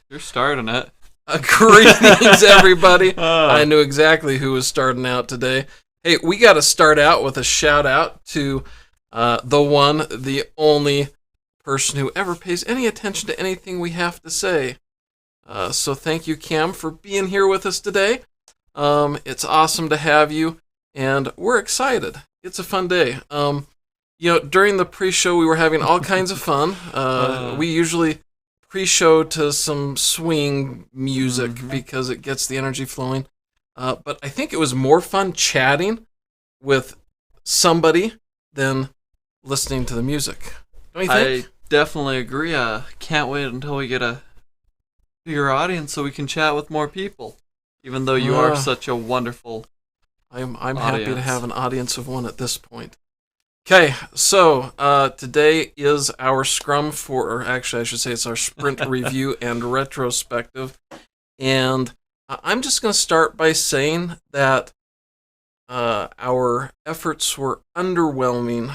You're starting it. Greetings, everybody. I knew exactly who was starting out today. Hey, we got to start out with a shout out to the one, the only person who ever pays any attention to anything we have to say. So thank you, Cam, for being here with us today. It's awesome to have you, and we're excited. It's a fun day. During the pre-show, we were having all kinds of fun. We usually pre-show to some swing music because it gets the energy flowing. But I think it was more fun chatting with somebody than listening to the music. Don't you think? I definitely agree. Can't wait until we get a bigger audience so we can chat with more people. Even though you are such a wonderful I'm happy to have an audience of one at this point. Okay, so today is our Scrum or actually I should say it's our Sprint review and retrospective. And I'm just going to start by saying that our efforts were underwhelming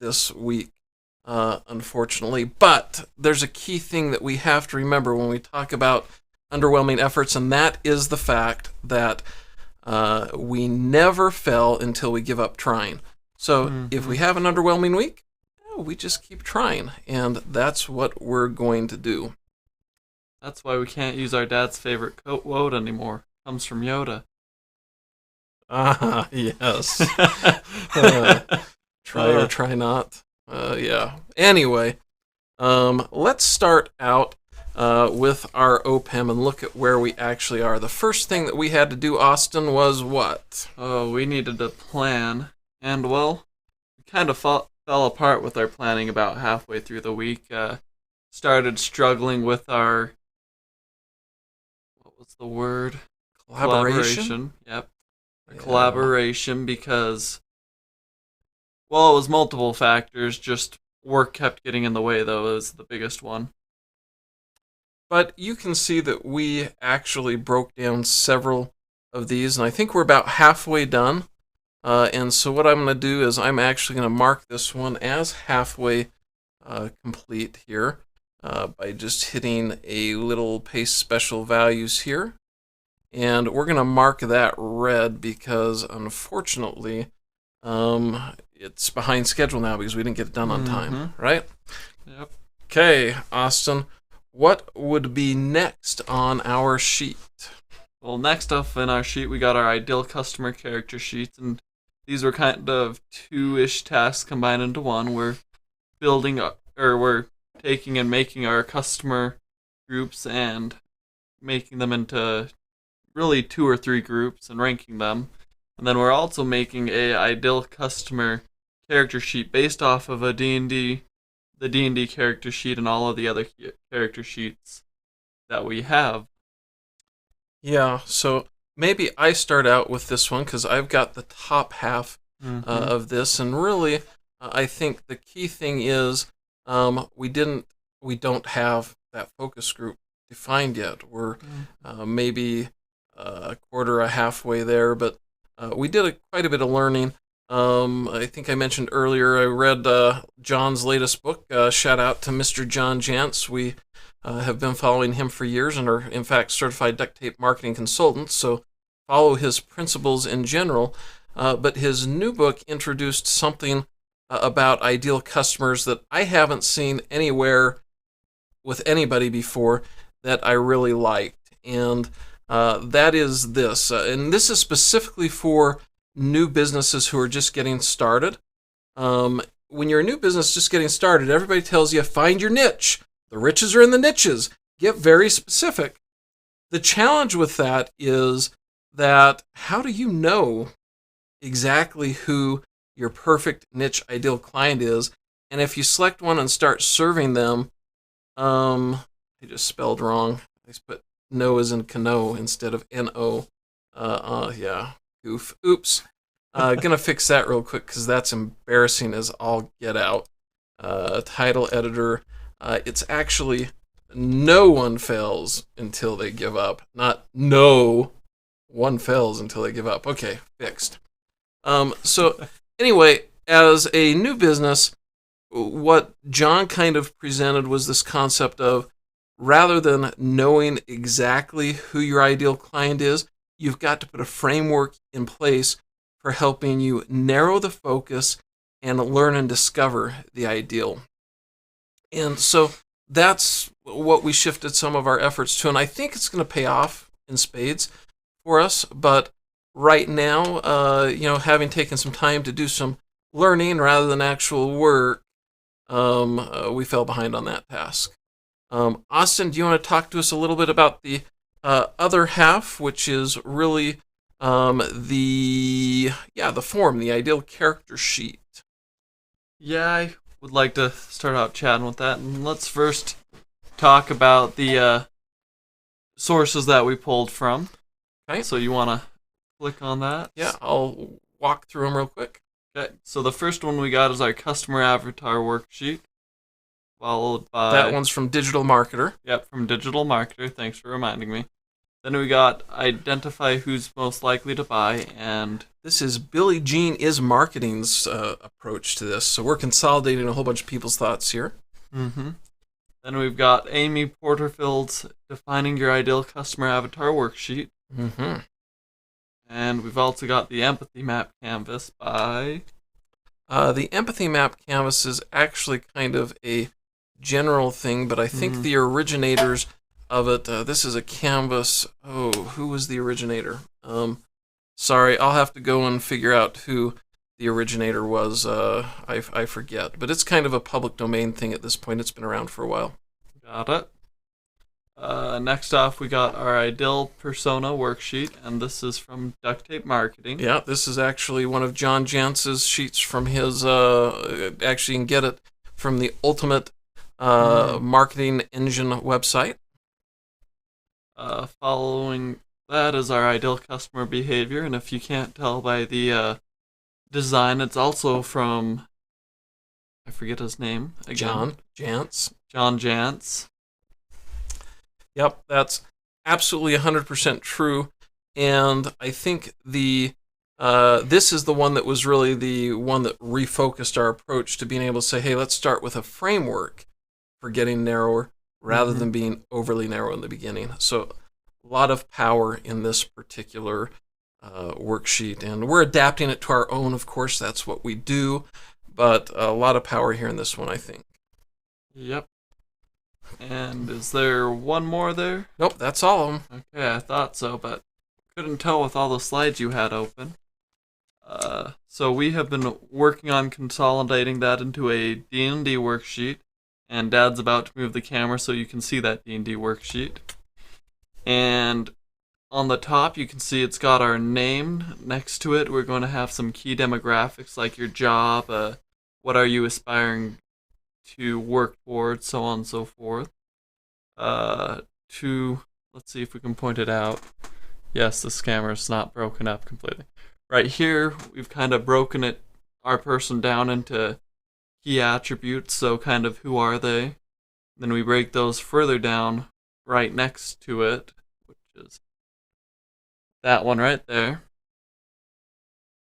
this week, unfortunately. But there's a key thing that we have to remember when we talk about underwhelming efforts, and that is the fact that we never fail until we give up trying. So if we have an underwhelming week, we just keep trying, and that's what we're going to do. That's why we can't use our dad's favorite quote anymore. It comes from Yoda. Yes. Try or try not. Yeah. Anyway, let's start out with our OPEM and look at where we actually are. The first thing that we had to do, Austin, was what? Oh, we needed to plan. And, well, we kind of fell apart with our planning about halfway through the week. Started struggling with our, what was the word? Collaboration? Yep. Collaboration because, well, it was multiple factors. Just work kept getting in the way, though, is the biggest one. But you can see that we actually broke down several of these, and I think we're about halfway done. And so what I'm going to do is I'm actually going to mark this one as halfway complete here by just hitting a little paste special values here. And we're going to mark that red because, unfortunately, it's behind schedule now because we didn't get it done on time, right? Yep. Okay, Austin, what would be next on our sheet? Well, next up in our sheet, we got our ideal customer character sheets, and these were kind of two-ish tasks combined into one. We're we're taking and making our customer groups and making them into really 2 or 3 groups and ranking them. And then we're also making a ideal customer character sheet based off of the D&D character sheet and all of the other character sheets that we have. Yeah, so maybe I start out with this one because I've got the top half of this, and really, I think the key thing is we don't have that focus group defined yet. We're maybe a quarter or halfway there, but we did quite a bit of learning. I think I mentioned earlier I read John's latest book. Shout out to Mr. John Jantz. We have been following him for years and are, in fact, certified duct tape marketing consultants, so follow his principles in general. But his new book introduced something about ideal customers that I haven't seen anywhere with anybody before that I really liked. And that is this. And this is specifically for new businesses who are just getting started. When you're a new business just getting started, everybody tells you, find your niche. The riches are in the niches. Get very specific. The challenge with that is that how do you know exactly who your perfect niche ideal client is? And if you select one and start serving them, I just spelled wrong. I put no as in cano instead of N-O. Yeah, goof. Oops. Gonna fix that real quick because that's embarrassing as all get out. Title editor. It's actually no one fails until they give up. Not no one fails until they give up. Okay, fixed. So anyway, as a new business, what John kind of presented was this concept of rather than knowing exactly who your ideal client is, you've got to put a framework in place for helping you narrow the focus and learn and discover the ideal. And so that's what we shifted some of our efforts to, and I think it's going to pay off in spades for us. But right now, having taken some time to do some learning rather than actual work, we fell behind on that task. Austin, do you want to talk to us a little bit about the other half, which is really the form, the ideal character sheet? Yeah, I would like to start out chatting with that, and let's first talk about the sources that we pulled from. Okay. So you want to click on that? Yeah, I'll walk through them real quick. Okay, so the first one we got is our customer avatar worksheet, followed by... That one's from Digital Marketer. Yep, from Digital Marketer. Thanks for reminding me. Then we got identify who's most likely to buy, and this is Billie Jean is Marketing's approach to this. So we're consolidating a whole bunch of people's thoughts here. Mm-hmm. Then we've got Amy Porterfield's defining your ideal customer avatar worksheet. Mm-hmm. And we've also got the empathy map canvas by... The empathy map canvas is actually kind of a general thing, but I think the originators of it, this is a canvas. Oh, who was the originator? Sorry, I'll have to go and figure out who the originator was. I forget, but it's kind of a public domain thing at this point. It's been around for a while. Got it. Next off, we got our ideal persona worksheet, and this is from Duct Tape Marketing. Yeah, this is actually one of John Jantz's sheets from his, actually you can get it from the Ultimate Marketing Engine website. Following that is our ideal customer behavior, and if you can't tell by the design, it's also from, I forget his name again. John Jantz. John Jantz. Yep, that's absolutely 100% true, and I think this is the one that was really the one that refocused our approach to being able to say, hey, let's start with a framework for getting narrower rather than being overly narrow in the beginning. So a lot of power in this particular worksheet, and we're adapting it to our own, of course, that's what we do, but a lot of power here in this one, I think. Yep. And is there one more there? Nope, that's all of them. Okay, I thought so, but couldn't tell with all the slides you had open. So we have been working on consolidating that into a D&D worksheet, and Dad's about to move the camera so you can see that D&D worksheet. And on the top, you can see it's got our name. Next to it, we're going to have some key demographics like your job, what are you aspiring to work towards, so on and so forth. Let's see if we can point it out. Yes, this camera's not broken up completely. Right here, we've kind of broken our person down into key attributes, so kind of who are they. Then we break those further down right next to it, which is that one right there.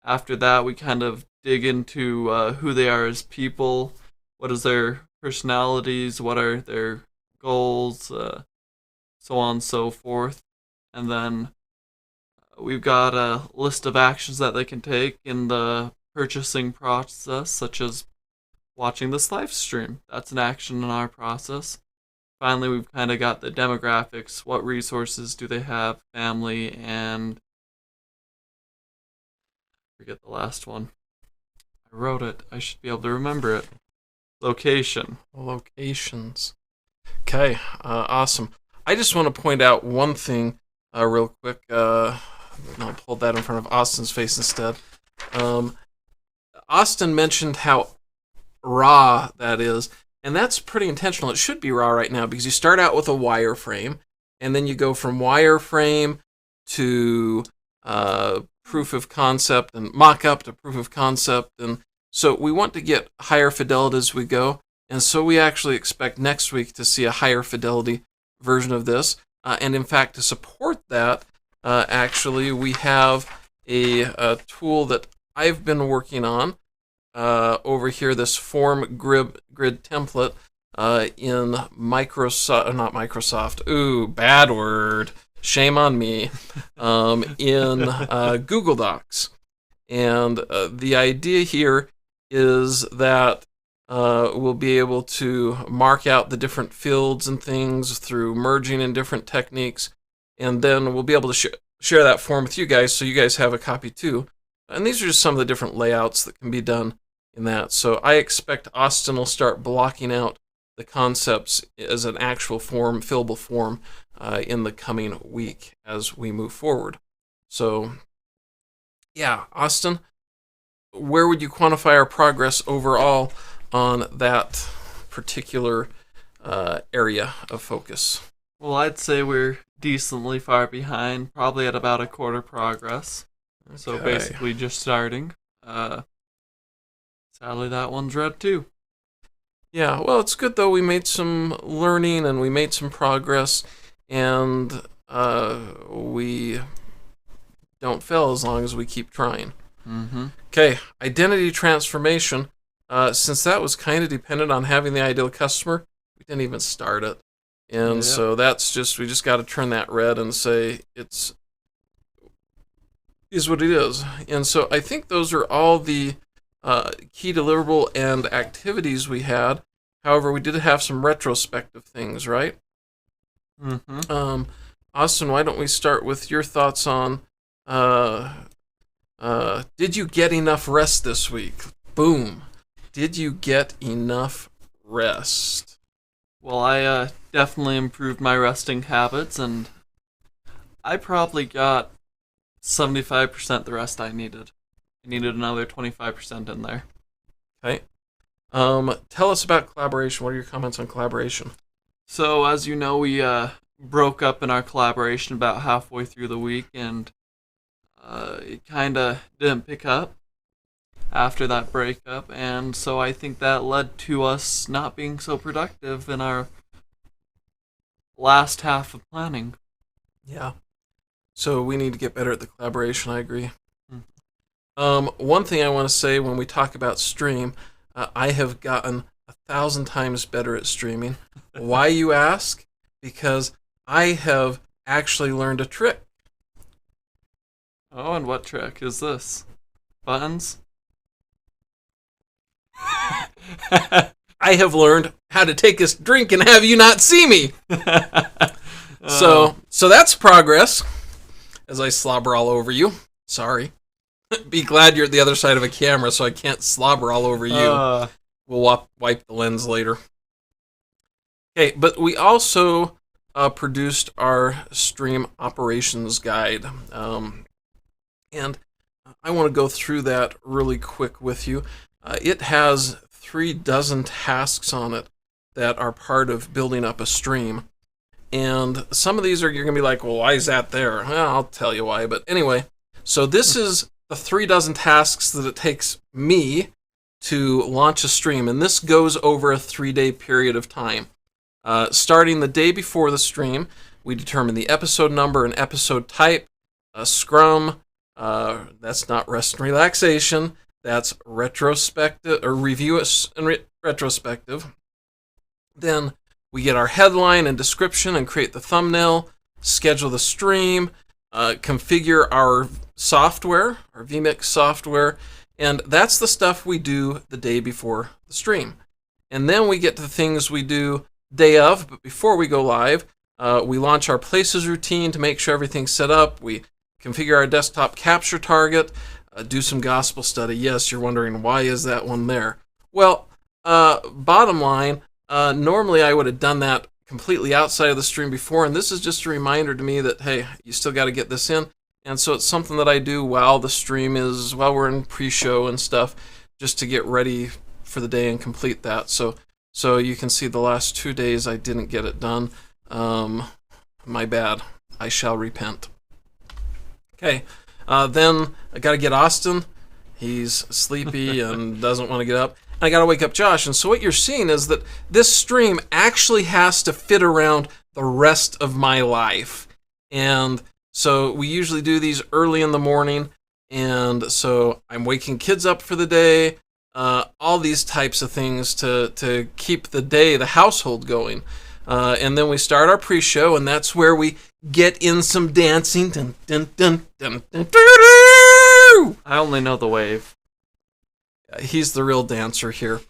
After that, we kind of dig into who they are as people, what is their personalities, what are their goals, so on and so forth. And then we've got a list of actions that they can take in the purchasing process, such as watching this live stream. That's an action in our process. Finally, we've kind of got the demographics, what resources do they have, family, and I forget the last one. I wrote it. I should be able to remember it. Location. Locations. Okay, awesome. I just want to point out one thing real quick. I'll pull that in front of Austin's face instead. Austin mentioned how raw that is, and that's pretty intentional. It should be raw right now because you start out with a wireframe, and then you go from wireframe to proof of concept and mock-up to proof of concept, and so we want to get higher fidelity as we go, and so we actually expect next week to see a higher fidelity version of this. And in fact, to support that, actually, we have a tool that I've been working on over here, this form grid template. in Microsoft, not Microsoft, ooh, bad word, shame on me, in Google Docs. And the idea here is that we'll be able to mark out the different fields and things through merging in different techniques, and then we'll be able to share that form with you guys so you guys have a copy too. And these are just some of the different layouts that can be done in that. So I expect Austin will start blocking out the concepts as an actual form, fillable form, in the coming week as we move forward. So, yeah, Austin, where would you quantify our progress overall on that particular area of focus? Well, I'd say we're decently far behind, probably at about a quarter progress. Okay. So basically just starting. Sadly, that one's red too. Yeah, well, it's good though. We made some learning and we made some progress, and we don't fail as long as we keep trying. Mm-hmm. Okay, identity transformation. Since that was kind of dependent on having the ideal customer, we didn't even start it. And so that's just, we just got to turn that red and say is what it is. And so I think those are all the key deliverable and activities we had. However, we did have some retrospective things, right? Mm-hmm. Austin, why don't we start with your thoughts on did you get enough rest this week? Boom. Did you get enough rest? Well, I definitely improved my resting habits, and I probably got 75% the rest I needed. I needed another 25% in there. Okay. Tell us about collaboration. What are your comments on collaboration? So, as you know, we broke up in our collaboration about halfway through the week, and it kind of didn't pick up after that breakup, and so I think that led to us not being so productive in our last half of planning. Yeah. So we need to get better at the collaboration, I agree. One thing I want to say when we talk about stream, I have gotten 1,000 times better at streaming. Why, you ask? Because I have actually learned a trick. Oh, and what trick is this? Buttons? I have learned how to take a drink and have you not see me. So that's progress. As I slobber all over you. Sorry. Be glad you're at the other side of a camera so I can't slobber all over you. We'll wipe the lens later. Okay, but we also produced our stream operations guide. And I want to go through that really quick with you. It has 36 tasks on it that are part of building up a stream. And some of these you're going to be like, well, why is that there? Well, I'll tell you why. But anyway, so this is the 36 tasks that it takes me to launch a stream. And this goes over a 3-day period of time. Starting the day before the stream, we determine the episode number and episode type, a scrum. That's not rest and relaxation. That's retrospective, or review and retrospective. Then we get our headline and description and create the thumbnail, schedule the stream, configure our software, our vMix software, and that's the stuff we do the day before the stream. And then we get to the things we do day of, but before we go live, we launch our places routine to make sure everything's set up. We configure our desktop capture target, do some gospel study. Yes, you're wondering, why is that one there? Well, bottom line, normally I would have done that completely outside of the stream before, and this is just a reminder to me that, hey, you still got to get this in. And so it's something that I do while the stream is, while we're in pre-show and stuff, just to get ready for the day and complete that. So you can see the last 2 days I didn't get it done. My bad. I shall repent. Okay, then I got to get Austin. He's sleepy and doesn't want to get up. And I got to wake up Josh. And so what you're seeing is that this stream actually has to fit around the rest of my life. And so we usually do these early in the morning. And so I'm waking kids up for the day. all these types of things to keep the household going. And then we start our pre-show, and that's where we get in some dancing. Dun, dun, dun, dun, dun, dun, dun. I only know the wave. He's the real dancer here.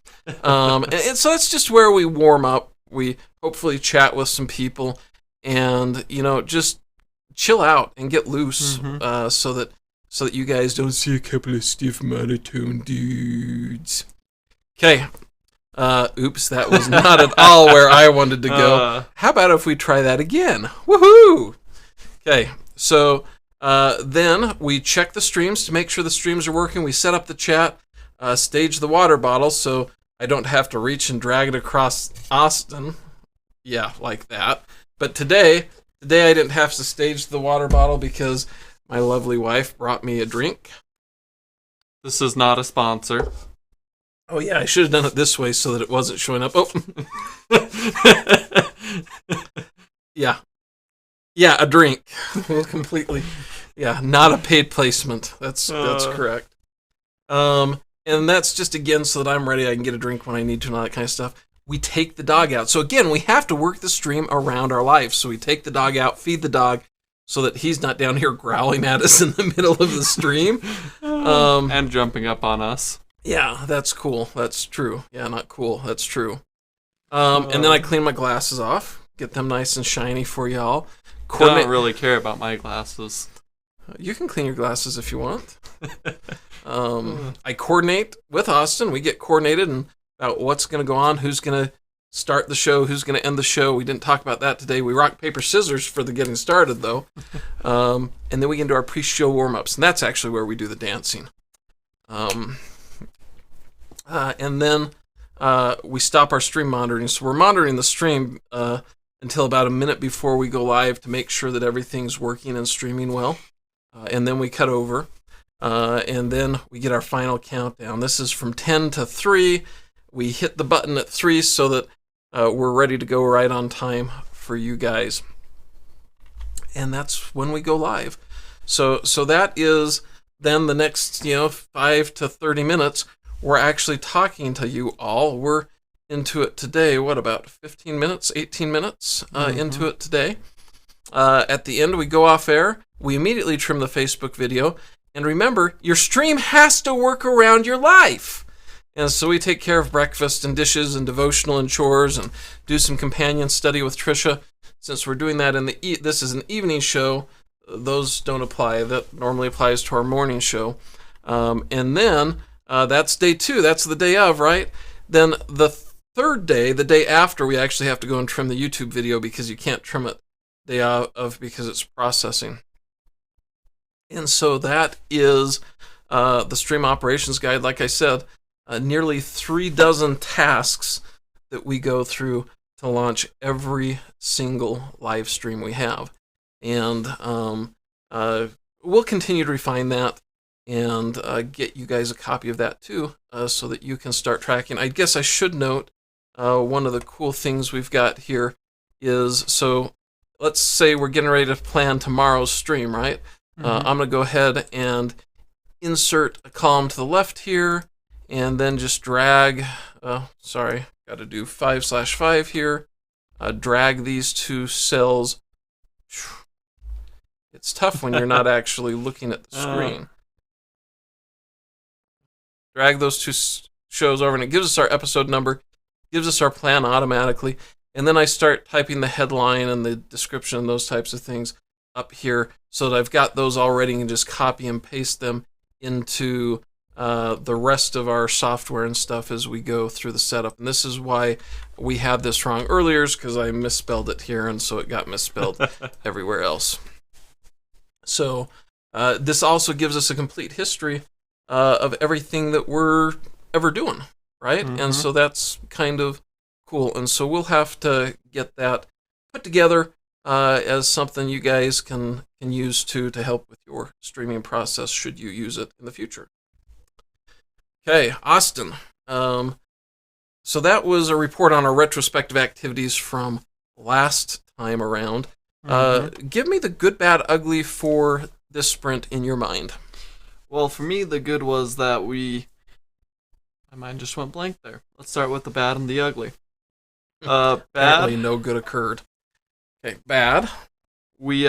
And so that's just where we warm up. We hopefully chat with some people and, just chill out and get loose so that you guys don't see a couple of stiff monotone dudes. Okay. Oops, that was not at all where I wanted to go. How about if we try that again? Woohoo! Okay, so then we check the streams to make sure the streams are working. We set up the chat, stage the water bottle so I don't have to reach and drag it across Austin. Yeah, like that. But today I didn't have to stage the water bottle because my lovely wife brought me a drink. This is not a sponsor. Oh, yeah, I should have done it this way so that it wasn't showing up. Oh. Yeah. Yeah, a drink. Completely. Yeah, not a paid placement. That's correct. And that's just, again, so that I'm ready. I can get a drink when I need to and all that kind of stuff. We take the dog out. So, again, we have to work the stream around our life. So we take the dog out, feed the dog, so that he's not down here growling at us in the middle of the stream. And jumping up on us. Yeah, that's cool. That's true. Yeah, not cool. That's true. And then I clean my glasses off, get them nice and shiny for y'all. I don't really care about my glasses. You can clean your glasses if you want. I coordinate with Austin. We get coordinated and about what's going to go on, who's going to start the show, who's going to end the show. We didn't talk about that today. We rock, paper, scissors for the getting started, though. And then we get into our pre-show warm-ups, and that's actually where we do the dancing. And then we stop our stream monitoring. So we're monitoring the stream until about a minute before we go live to make sure that everything's working and streaming well. And then we cut over. And then we get our final countdown. This is from 10 to 3. We hit the button at 3 so that we're ready to go right on time for you guys. And that's when we go live. So that is then the next 5 to 30 minutes. We're actually talking to you all. We're into it today. What, about 15 minutes, 18 minutes into it today? At the end, we go off air. We immediately trim the Facebook video. And remember, your stream has to work around your life. And so we take care of breakfast and dishes and devotional and chores and do some companion study with Trisha. Since we're doing that this is an evening show, those don't apply. That normally applies to our morning show. And then that's day 2. That's the day of, right? Then the third day, the day after, we actually have to go and trim the YouTube video because you can't trim it day of because it's processing. And so that is the stream operations guide. Like I said, nearly 3 dozen tasks that we go through to launch every single live stream we have. And we'll continue to refine that and get you guys a copy of that too, so that you can start tracking. I guess I should note one of the cool things we've got here is, so let's say we're getting ready to plan tomorrow's stream, right? I'm going to go ahead and insert a column to the left here, and then just drag, got to do 5/5 here, drag these 2 cells. It's tough when you're not actually looking at the screen. Drag those 2 shows over, and it gives us our episode number, gives us our plan automatically, and then I start typing the headline and the description and those types of things up here so that I've got those already and just copy and paste them into the rest of our software and stuff as we go through the setup. And this is why we had this wrong earlier, because I misspelled it here, and so it got misspelled everywhere else. So this also gives us a complete history of everything that we're ever doing, right? And so that's kind of cool. And so we'll have to get that put together as something you guys can use to help with your streaming process should you use it in the future. Okay, Austin. So that was a report on our retrospective activities from last time around. Give me the good, bad, ugly for this sprint in your mind. Well, for me, the good was that we My mind just went blank there. Let's start with the bad and the ugly. Apparently Bad. no good occurred. Okay, bad. We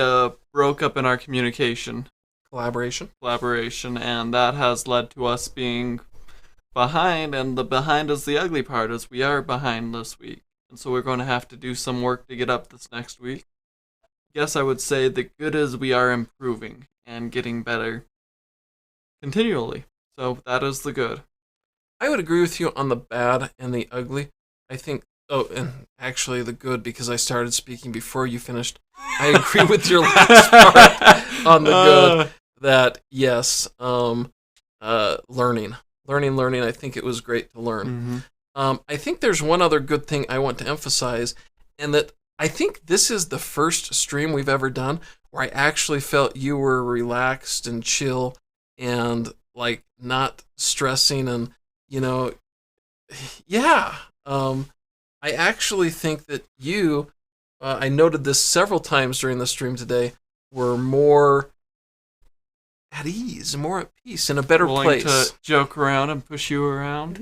broke up in our collaboration, and that has led to us being behind. And the behind is the ugly part, is we are behind this week, and so we're going to have to do some work to get up this next week. Guess I would say the good is we are improving and getting better continually. So that is the good. I would agree with you on the bad and the ugly. I think, and actually the good, because I started speaking before you finished. I agree with your last part on the good, that yes, learning. I think it was great to learn. Mm-hmm. I think there's one other good thing I want to emphasize, and that I think this is the first stream we've ever done where I actually felt you were relaxed and chill and like not stressing, and yeah. I actually think that you, I noted this several times during the stream today, were more at ease, more at peace, in a better Willing place. To joke around and push you around,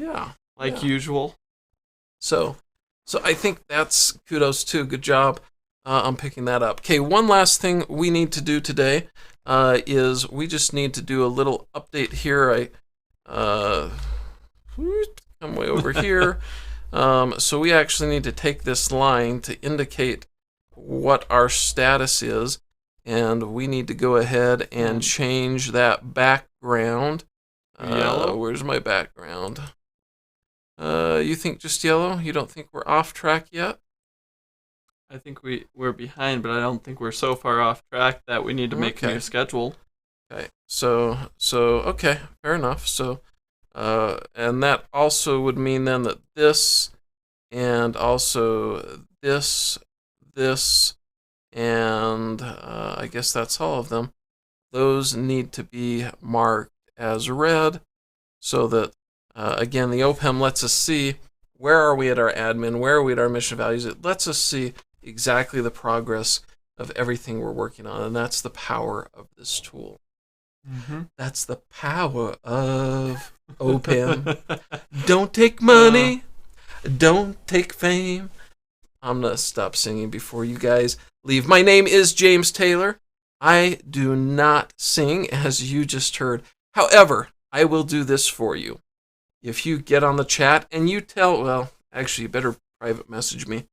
like usual. So I think that's kudos too. Good job on picking that up. Okay, one last thing we need to do today is we just need to do a little update here. I'm way over here. So we actually need to take this line to indicate what our status is, and we need to go ahead and change that background. Yellow? Where's my background? You think just yellow? You don't think we're off track yet? I think we're behind, but I don't think we're so far off track that we need to make a new schedule. Okay, so okay, fair enough. So, and that also would mean then that this, and also this, and I guess that's all of them. Those need to be marked as red, so that again, the OPEM lets us see where are we at our admin, where are we at our mission values. It lets us see exactly the progress of everything we're working on, and that's the power of this tool. Mm-hmm. That's the power of OPEM. Don't take money, don't take fame. I'm going to stop singing before you guys leave. My name is James Taylor. I do not sing, as you just heard. However, I will do this for you. If you get on the chat and you actually, you better private message me.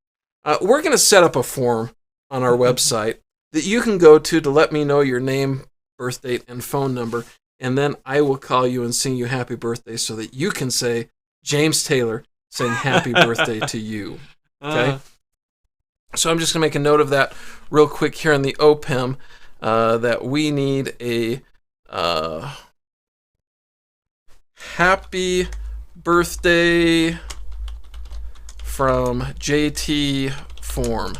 We're going to set up a form on our website that you can go to let me know your name, birth date, and phone number, and then I will call you and sing you happy birthday so that you can say, James Taylor, saying happy birthday to you. Okay? So I'm just going to make a note of that real quick here in the OPEM, that we need a happy birthday from JT form.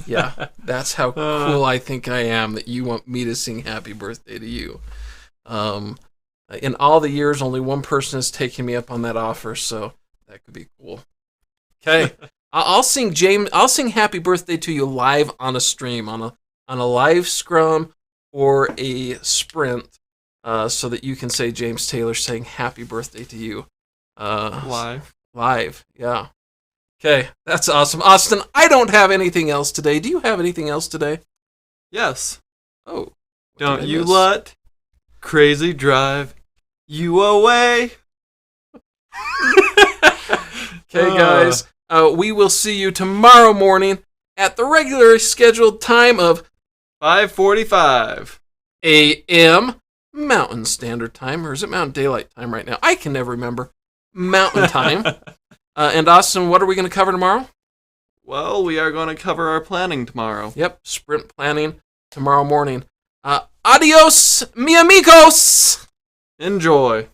Yeah, that's how cool I think I am that you want me to sing happy birthday to you. In all the years, only one person has taken me up on that offer, so that could be cool. Okay, I'll sing happy birthday to you live on a stream, on a live scrum or a sprint, so that you can say James Taylor saying happy birthday to you. Live, yeah. Okay, that's awesome. Austin, I don't have anything else today. Do you have anything else today? Yes. Oh. Don't you let crazy drive you away. Okay, guys. We will see you tomorrow morning at the regularly scheduled time of 5:45 a.m. Mountain Standard Time. Or is it Mountain Daylight Time right now? I can never remember. Mountain Time. And Austin, what are we going to cover tomorrow? Well, we are going to cover our planning tomorrow. Yep, sprint planning tomorrow morning. Adios, mi amigos! Enjoy.